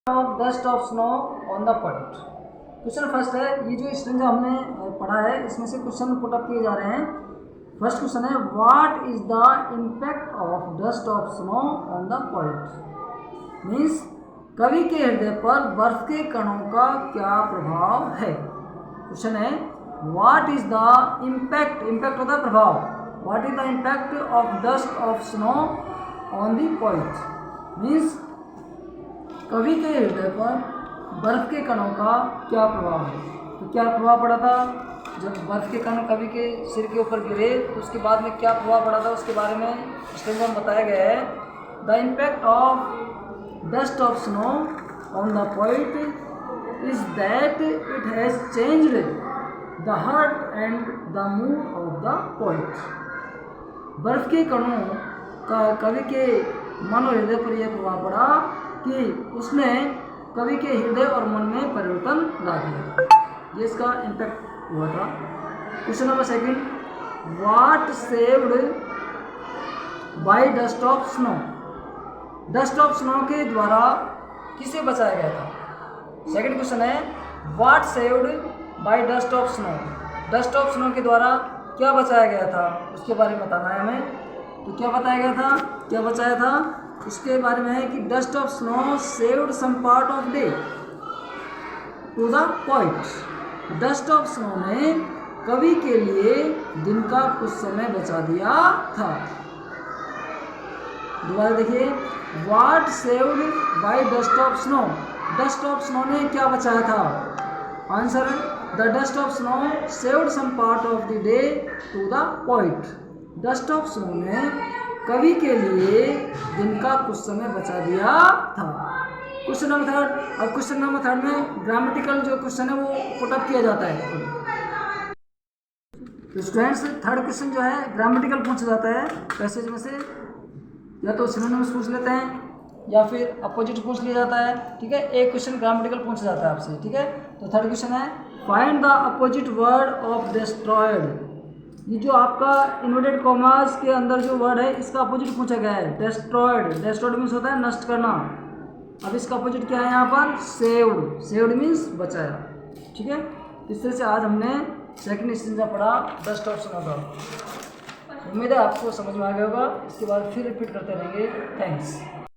Of dust of snow on the point. Question first है, ये जो स्ट्रिंग हमने पढ़ा है इसमें से क्वेश्चन पुट अप किए जा रहे हैं। फर्स्ट क्वेश्चन है, what is the impact of dust of snow on the point. Means कवि के हृदय पर बर्फ के कणों का क्या प्रभाव है। क्वेश्चन है, what is the impact, impact होता है प्रभाव, what is the impact of dust of snow on the point. Means कवि के हृदय पर बर्फ के कणों का क्या प्रभाव है। तो क्या प्रभाव पड़ा था, जब बर्फ के कण कवि के सिर के ऊपर गिरे तो उसके बाद में क्या प्रभाव पड़ा था उसके बारे में स्टेज में बताया गया है। The impact of dust of snow on the point is that it has changed the heart and the mood off the point. बर्फ के कणों का कवि के मन और हृदय पर यह प्रभाव पड़ा कि उसने कवि के हृदय और मन में परिवर्तन ला दिया। ये इसका इम्पैक्ट हुआ था। Question number second, what saved by dust of snow. Dust of snow के द्वारा किसे बचाया गया था। सेकंड क्वेश्चन है, what saved by dust of snow. Dust of snow के द्वारा क्या बचाया गया था उसके बारे में बताना है हमें। तो क्या बताया गया था, क्या बचाया था उसके बारे में है कि dust of snow saved some part of day to the point. Dust of snow ने कवि के लिए दिन का कुछ समय बचा दिया था। दोबारा देखिए, what saved by dust of snow. Dust of snow ने क्या बचाया था। Answer, the dust of snow saved some part of the day to the point. Dust of snow ने कवि के लिए दिन का कुछ समय बचा दिया था। Question number third. अब क्वेश्चन नंबर थर्ड में ग्रामेटिकल जो क्वेश्चन है वो पुट अप किया जाता है। तो स्टूडेंट्स, थर्ड क्वेश्चन जो है ग्रामेटिकल पूछा जाता है पैसेज में से, या तो सिनोनिम्स पूछ लेते हैं या फिर अपोजिट पूछ लिया जाता है। ठीक है, एक क्वेश्चन ग्रामेटिकल पूछा जाता है आपसे। ठीक है, तो थर्ड क्वेश्चन है, find the opposite word of destroyed. ये जो आपका इन्वर्टेड कॉमास के अंदर जो वर्ड है इसका अपोजिट पूछा गया है, डिस्ट्रॉयड। डिस्ट्रॉयड मीन्स होता है नष्ट करना। अब इसका अपोजिट क्या है यहाँ पर, सेव्ड। सेव्ड मीन्स बचाया। ठीक है, इस तरह से आज हमने सेकंड स्टेंजा पढ़ा डस्ट ऑफ स्नो का। उम्मीद है आपको समझ में आ गया होगा। इसके बाद फिर रिपीट करते रहेंगे। थैंक्स।